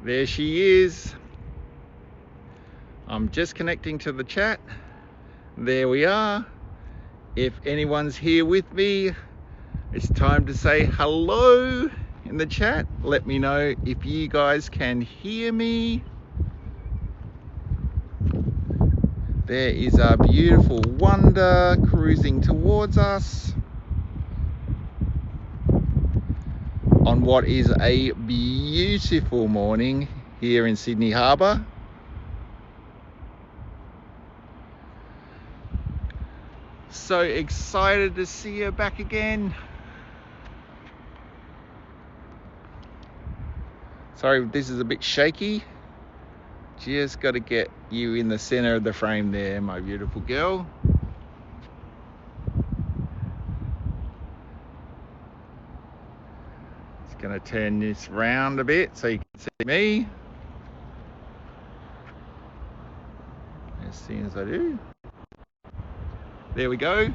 There she is. I'm just connecting to the chat. There we are. If anyone's here with me, it's time to say hello in the chat. Let me know if you guys can hear me. There is our beautiful Wonder cruising towards us on what is a beautiful morning here in Sydney Harbour. So excited to see her back again. Sorry, this is a bit shaky. Just got to get you in the center of the frame there, my beautiful girl. Just going to turn this round a bit so you can see me. As soon as I do. There we go.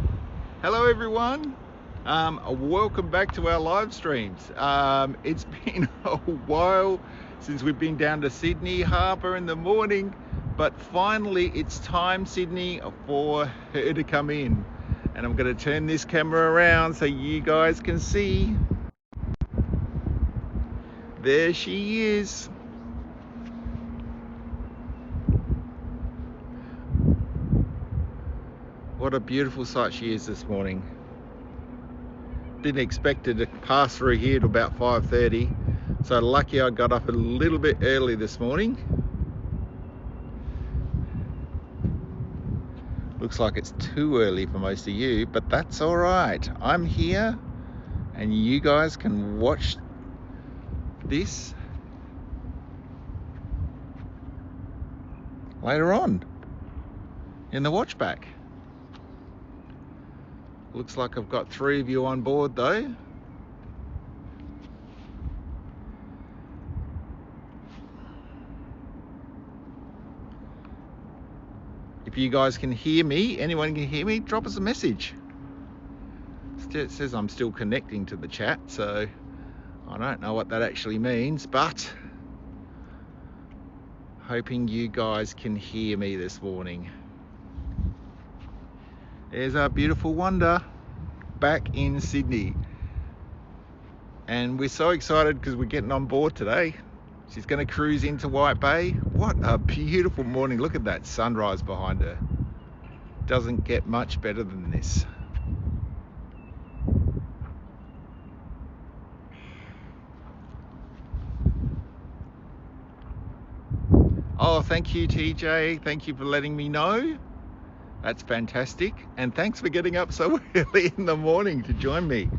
Hello everyone. Welcome back to our live streams. It's been a while since we've been down to Sydney Harbour in the morning, but finally it's time, Sydney, for her to come in. And I'm going to turn this camera around so you guys can see. There she is. What a beautiful sight she is this morning. Didn't expect her to pass through here till about 5:30. So lucky I got up a little bit early this morning. Looks like it's too early for most of you, but that's all right. I'm here and you guys can watch this later on in the watch back. Looks like I've got 3 of you on board though. If you guys can hear me, anyone can hear me, drop us a message. It says I'm still connecting to the chat, so I don't know what that actually means, but hoping you guys can hear me this morning. There's our beautiful Wonder back in Sydney. And we're so excited because we're getting on board today. She's going to cruise into White Bay. What a beautiful morning. Look at that sunrise behind her. Doesn't get much better than this. Oh, thank you, TJ. Thank you for letting me know. That's fantastic. And thanks for getting up so early in the morning to join me.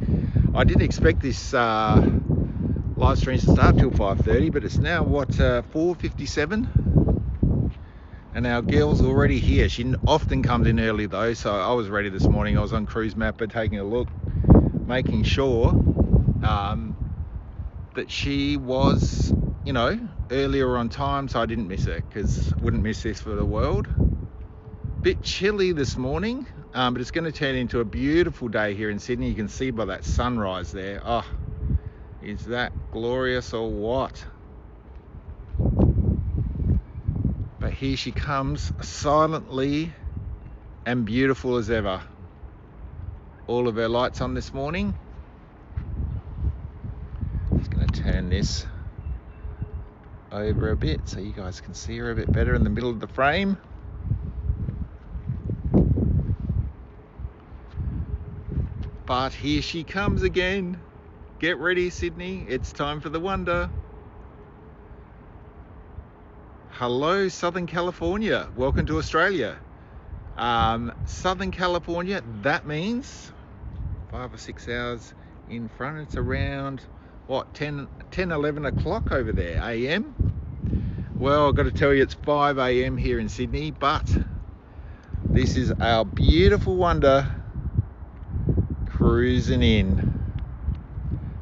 I didn't expect this live stream to start till 5:30, but it's now, what, 4:57? And our girl's already here. She often comes in early though, so I was ready this morning. I was on Cruise Mapper taking a look, making sure that she was, you know, earlier on time, so I didn't miss her, because I wouldn't miss this for the world. Bit chilly this morning, but it's going to turn into a beautiful day here in Sydney. You can see by that sunrise there. Oh, is that glorious or what? But here she comes, silently and beautiful as ever. All of her lights on this morning. Just going to turn this over a bit so you guys can see her a bit better in the middle of the frame. But here she comes again. Get ready, Sydney. It's time for the Wonder. Hello, Southern California. Welcome to Australia. Southern California, that means 5 or 6 hours in front. It's around, what, 10, 11 o'clock over there, AM. Well, I've got to tell you, it's 5 AM here in Sydney, but this is our beautiful Wonder cruising in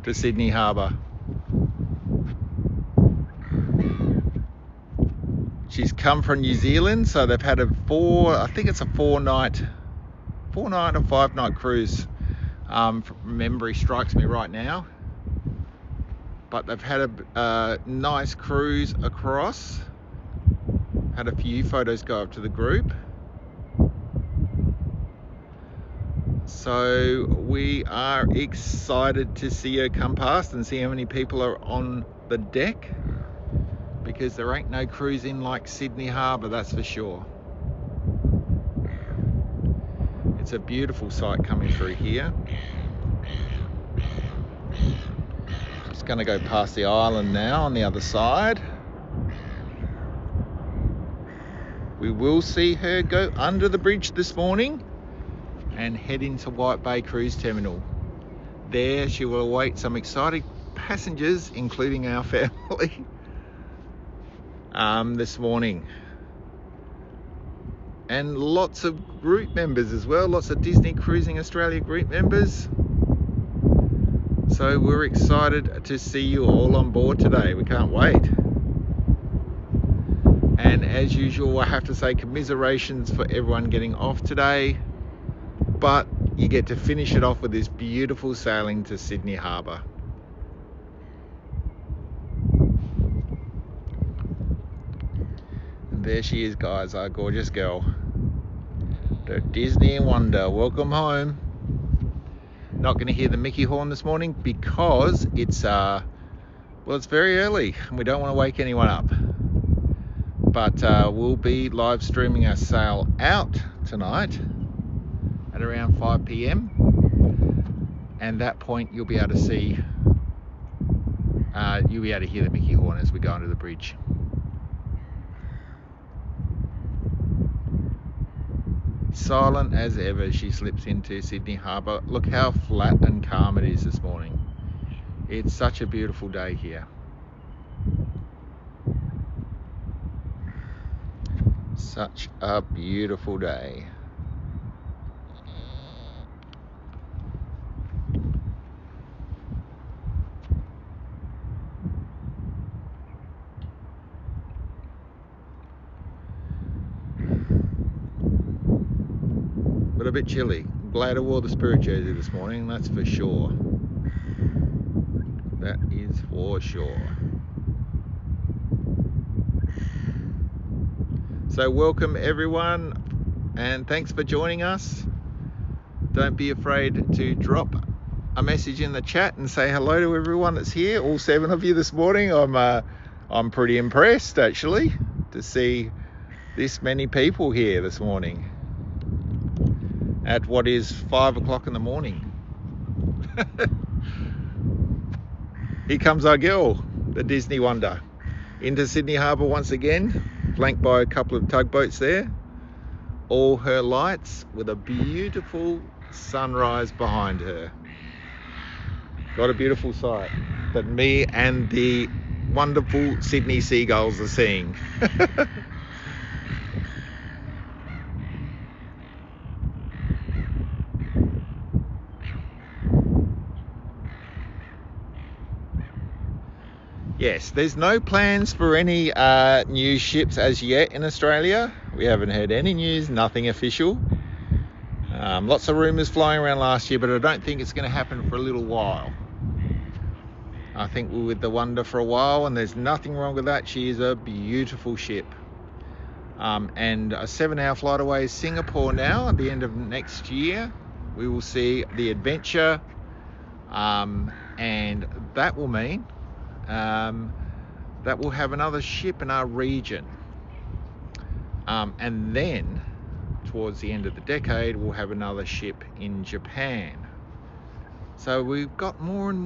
to Sydney Harbour. She's come from New Zealand, so they've had a I think it's a 4-night or 5-night cruise. Memory strikes me right now. but they've had a nice cruise across. Had a few photos go up to the group. So we are excited to see her come past and see how many people are on the deck, because there ain't no cruising like Sydney Harbour, that's for sure. It's a beautiful sight coming through here. Just going to go past the island now on the other side. We will see her go under the bridge this morning and head into White Bay Cruise Terminal. There she will await some exciting passengers, including our family, this morning. And lots of group members as well, lots of Disney Cruising Australia group members. So we're excited to see you all on board today. We can't wait. And as usual, I have to say commiserations for everyone getting off today, but you get to finish it off with this beautiful sailing to Sydney Harbour. And there she is, guys, our gorgeous girl. The Disney Wonder, welcome home. Not going to hear the Mickey horn this morning because it's very early and we don't want to wake anyone up. But we'll be live streaming our sail out tonight at around 5 p.m. and that point you'll be able to see, you'll be able to hear the Mickey horn as we go under the bridge. Silent as ever, she slips into Sydney Harbour. Look how flat and calm it is this morning. It's such a beautiful day here. Such a beautiful day. But a bit chilly. Glad I wore the Spirit jersey this morning, that's for sure. That is for sure. So welcome everyone, and thanks for joining us. Don't be afraid to drop a message in the chat and say hello to everyone that's here. All 7 of you this morning. I'm pretty impressed actually to see this many people here this morning at what is 5 o'clock in the morning. Here comes our girl, the Disney Wonder, into Sydney Harbour once again, flanked by a couple of tugboats there. All her lights with a beautiful sunrise behind her. Got a beautiful sight that me and the wonderful Sydney seagulls are seeing. Yes, there's no plans for any new ships as yet in Australia. We haven't heard any news, nothing official. Lots of rumours flying around last year, but I don't think it's going to happen for a little while. I think we're with the Wonder for a while, and there's nothing wrong with that. She is a beautiful ship. And a 7-hour flight away is Singapore now. At the end of next year, we will see the Adventure, and that will mean that we'll have another ship in our region, and then towards the end of the decade we'll have another ship in Japan. So we've got more and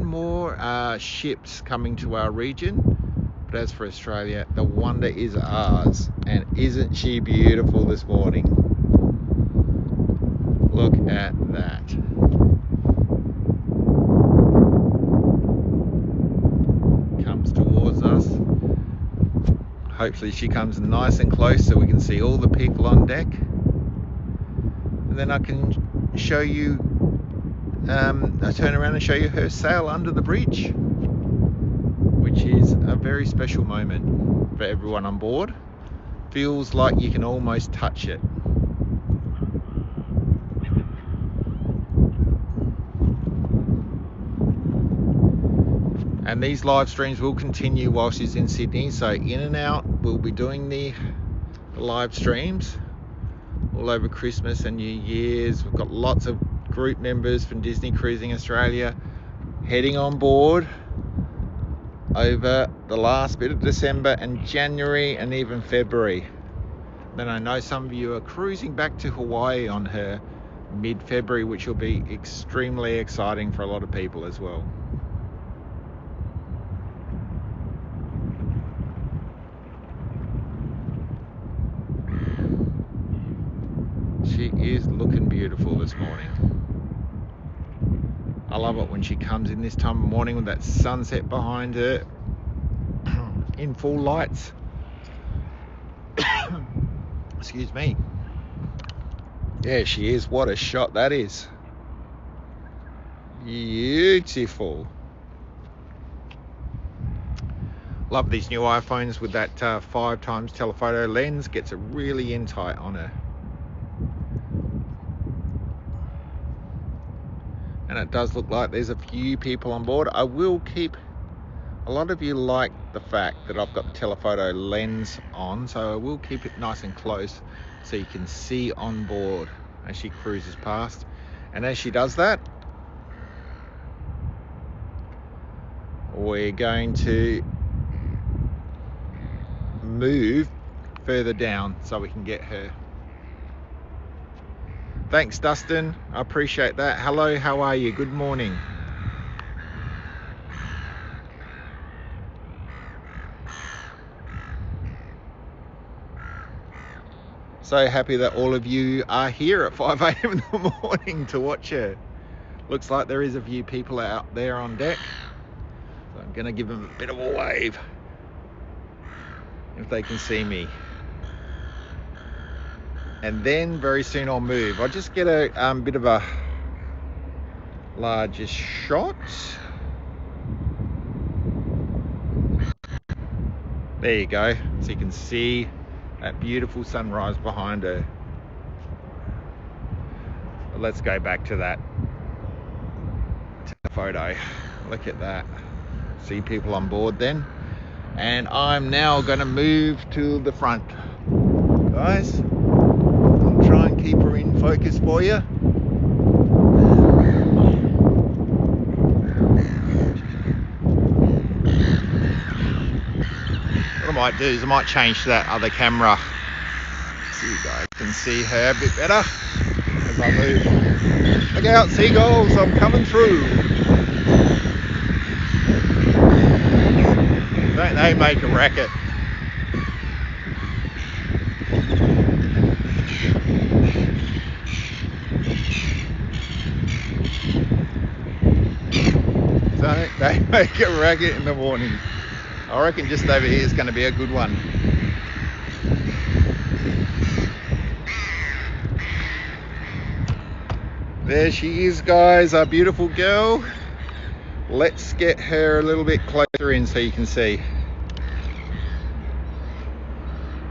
more ships coming to our region. But as for Australia, the Wonder is ours, and isn't she beautiful this morning? Look at that. Towards us. Hopefully she comes nice and close so we can see all the people on deck, and then I can show you I turn around and show you her sail under the bridge, which is a very special moment for everyone on board. Feels like you can almost touch it. And these live streams will continue while she's in Sydney, so in and out we'll be doing the live streams all over Christmas and New Year's. We've got lots of group members from Disney Cruising Australia heading on board over the last bit of December and January and even February. Then I know some of you are cruising back to Hawaii on her mid-February, which will be extremely exciting for a lot of people as well. She is looking beautiful this morning. I love it when she comes in this time of morning with that sunset behind her in full lights. Excuse me. Yeah, she is. What a shot that is. Beautiful. Love these new iPhones with that 5x telephoto lens. Gets it really in tight on her. And it does look like there's a few people on board. I will keep, a lot of you like the fact that I've got the telephoto lens on, so I will keep it nice and close so you can see on board as she cruises past. And as she does that, we're going to move further down so we can get her. Thanks, Dustin. I appreciate that. Hello, how are you? Good morning. So happy that all of you are here at 5 a.m. in the morning to watch her. Looks like there is a few people out there on deck. So I'm going to give them a bit of a wave if they can see me. And then very soon I'll move. I'll just get a bit of a larger shot. There you go. So you can see that beautiful sunrise behind her. But let's go back to that photo. Look at that. See people on board then. And I'm now going to move to the front. Guys, I'll try and keep her in focus for you. What I might do is I might change to that other camera so you guys can see her a bit better as I move. Look out, seagulls, I'm coming through. Don't they make a racket? Don't they make a racket in the morning? I reckon just over here is going to be a good one. There she is, guys, our beautiful girl. Let's get her a little bit closer in so you can see.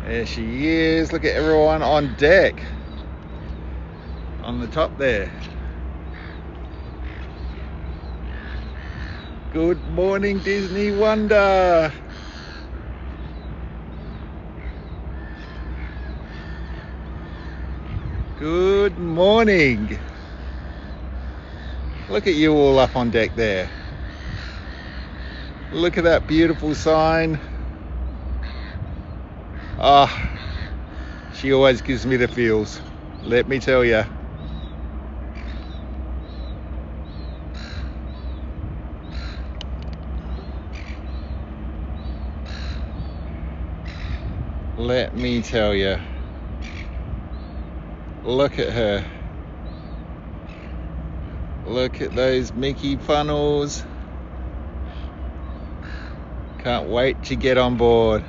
There she is. Look at everyone on deck. On the top there. Good morning, Disney Wonder. Good morning. Look at you all up on deck there. Look at that beautiful sign. Ah, she always gives me the feels, let me tell you. Let me tell you. Look at her. Look at those Mickey funnels. Can't wait to get on board.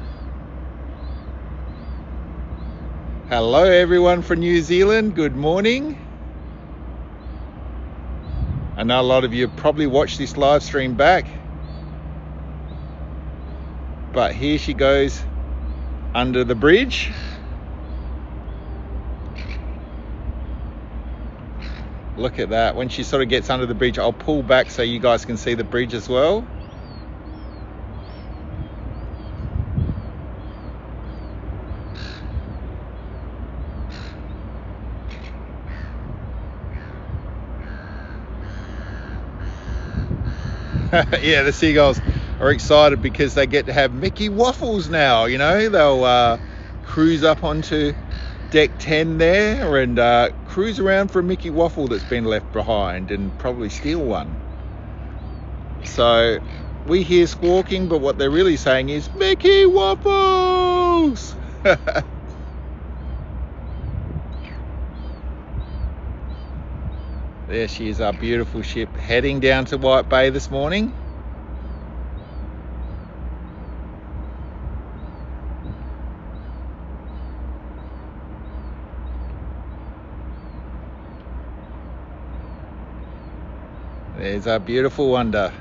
Hello everyone from New Zealand, good morning. I know a lot of you have probably watched this live stream back. But here she goes under the bridge. Look at that. When she sort of gets under the bridge, I'll pull back so you guys can see the bridge as well. Yeah, the seagulls are excited because they get to have Mickey waffles now. You know, they'll cruise up onto deck 10 there and cruise around for a Mickey waffle that's been left behind and probably steal one. So we hear squawking, but what they're really saying is Mickey waffles. There she is, our beautiful ship, heading down to White Bay this morning. There's our beautiful wonder.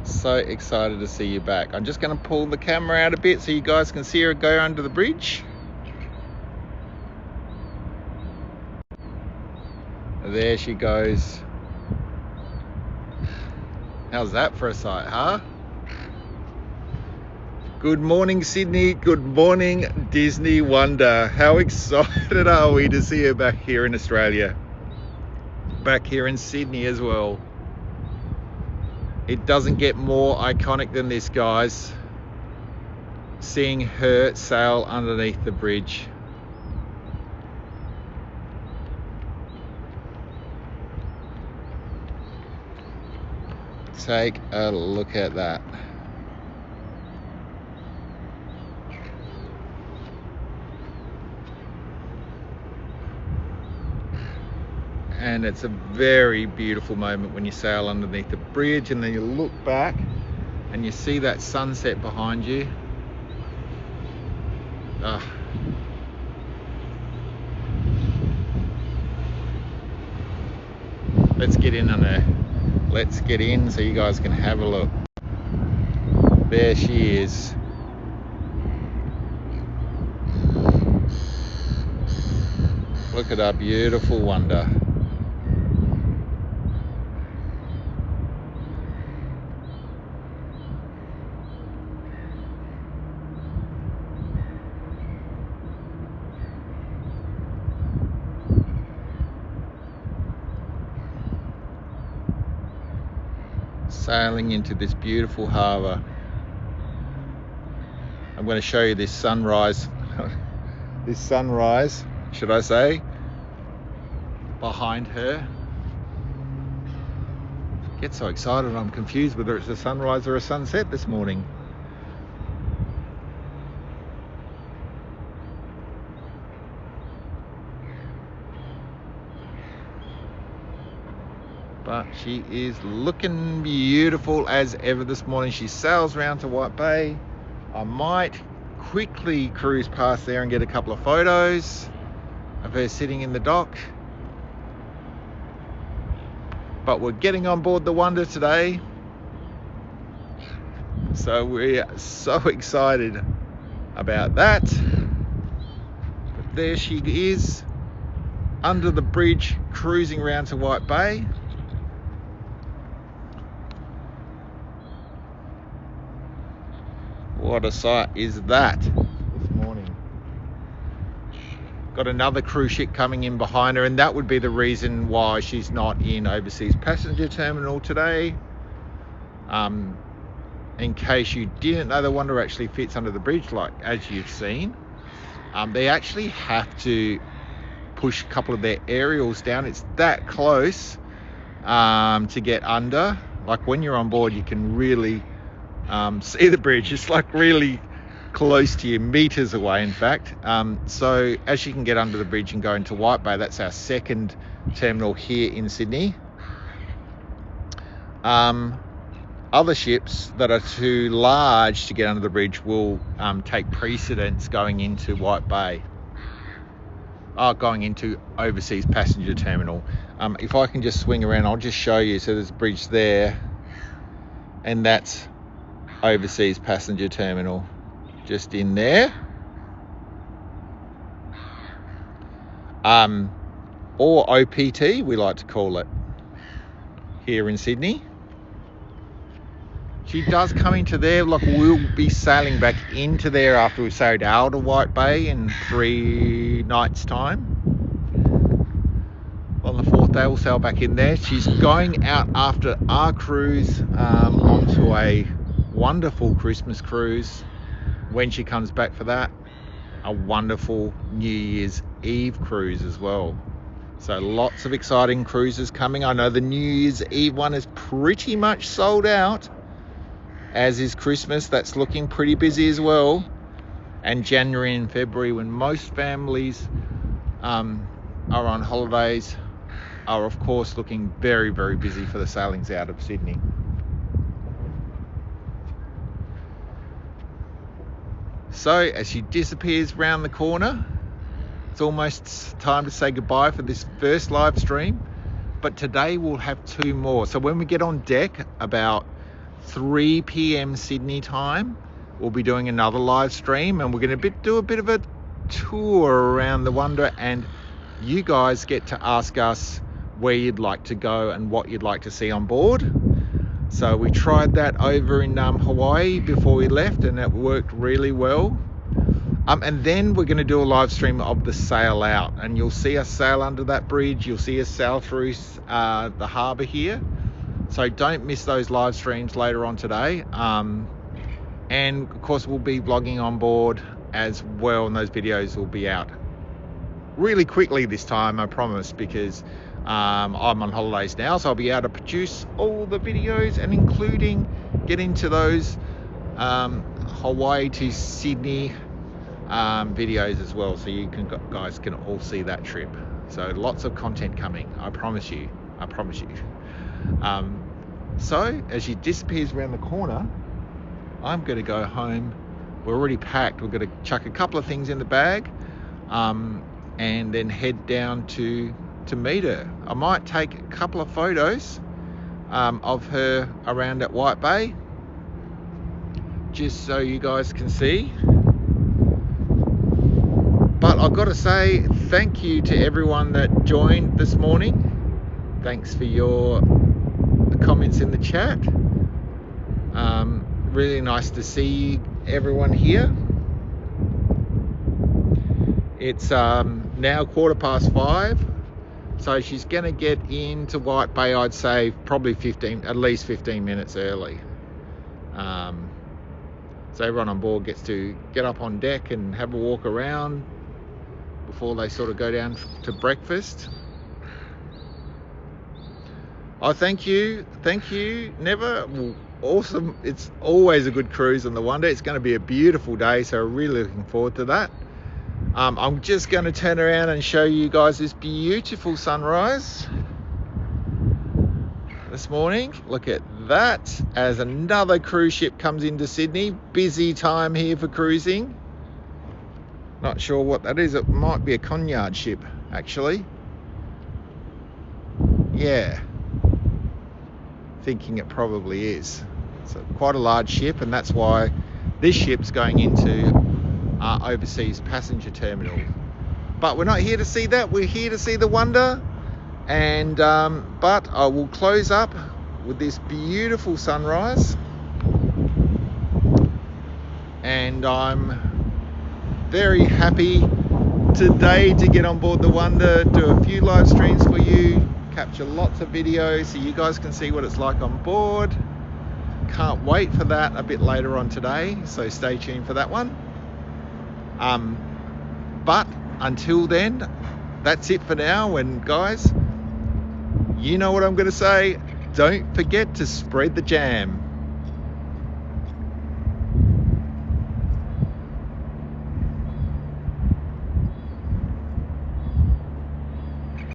So excited to see you back. I'm just going to pull the camera out a bit so you guys can see her go under the bridge. There she goes. How's that for a sight, huh? Good morning, Sydney. Good morning, Disney Wonder. How excited are we to see her back here in Australia? Back here in Sydney as well. It doesn't get more iconic than this, guys. Seeing her sail underneath the bridge. Take a look at that. And it's a very beautiful moment when you sail underneath the bridge and then you look back and you see that sunset behind you. Let's get in on her. Let's get in so you guys can have a look. There she is. Look at our beautiful wonder. Sailing into this beautiful harbour. I'm going to show you this sunrise, should I say, behind her. I get so excited I'm confused whether it's a sunrise or a sunset this morning. But she is looking beautiful as ever this morning. She sails round to White Bay. I might quickly cruise past there and get a couple of photos of her sitting in the dock. But we're getting on board the Wonder today. So we're so excited about that. But there she is, under the bridge, cruising round to White Bay. What a sight is that this morning. Got another cruise ship coming in behind her, and that would be the reason why she's not in overseas passenger terminal today. In case you didn't know, the Wonder actually fits under the bridge, like as you've seen. They actually have to push a couple of their aerials down. It's that close to get under. Like when you're on board, you can really see the bridge. It's like really close to you, meters away in fact. So as you can get under the bridge and go into White Bay, that's our second terminal here in Sydney. Other ships that are too large to get under the bridge will take precedence going into White Bay, going into overseas passenger terminal. If I can just swing around, I'll just show you. So there's a bridge there, and that's overseas passenger terminal just in there, or OPT we like to call it here in Sydney. She does come into there, like we'll be sailing back into there after we've sailed out of White Bay in 3 nights time. On the 4th day, we'll sail back in there. She's going out after our cruise onto a wonderful Christmas cruise. When she comes back for that, a wonderful New Year's Eve cruise as well. So lots of exciting cruises coming. I know the New Year's Eve one is pretty much sold out, as is Christmas. That's looking pretty busy as well. And January and February, when most families are on holidays, are of course looking very, very busy for the sailings out of Sydney. So as she disappears round the corner, it's almost time to say goodbye for this first live stream, but today we'll have 2 more. So when we get on deck about 3 p.m. Sydney time, we'll be doing another live stream, and we're going to do a bit of a tour around the Wonder, and you guys get to ask us where you'd like to go and what you'd like to see on board. So we tried that over in Hawaii before we left, and it worked really well. And then we're going to do a live stream of the sail out, and you'll see us sail under that bridge. You'll see us sail through the harbour here. So don't miss those live streams later on today. And of course we'll be vlogging on board as well, and those videos will be out really quickly this time, I promise, because I'm on holidays now, so I'll be able to produce all the videos, and including get into those Hawaii to Sydney videos as well, so you guys can all see that trip. So lots of content coming, I promise you. So as she disappears around the corner, I'm going to go home. We're already packed. We're going to chuck a couple of things in the bag, and then head down to meet her. I might take a couple of photos of her around at White Bay, just so you guys can see. But I've got to say thank you to everyone that joined this morning. Thanks for your comments in the chat. Really nice to see everyone here. It's now 5:15, so she's going to get into White Bay, I'd say probably at least 15 minutes early. So everyone on board gets to get up on deck and have a walk around before they sort of go down to breakfast. Oh, thank you, Never. Awesome. It's always a good cruise on the Wonder. It's going to be a beautiful day, so really looking forward to that. I'm just going to turn around and show you guys this beautiful sunrise this morning. Look at that, as another cruise ship comes into Sydney. Busy time here for cruising. Not sure what that is. It might be a Conyard ship, actually. Yeah, thinking it probably is. It's quite a large ship, and that's why this ship's going into our overseas passenger terminal. But we're not here to see that. We're here to see the Wonder. And but I will close up with this beautiful sunrise, and I'm very happy today to get on board the Wonder, do a few live streams for you, capture lots of videos so you guys can see what it's like on board. Can't wait for that a bit later on today, so stay tuned for that one. But until then, that's it for now. And guys, you know what I'm going to say. Don't forget to spread the jam.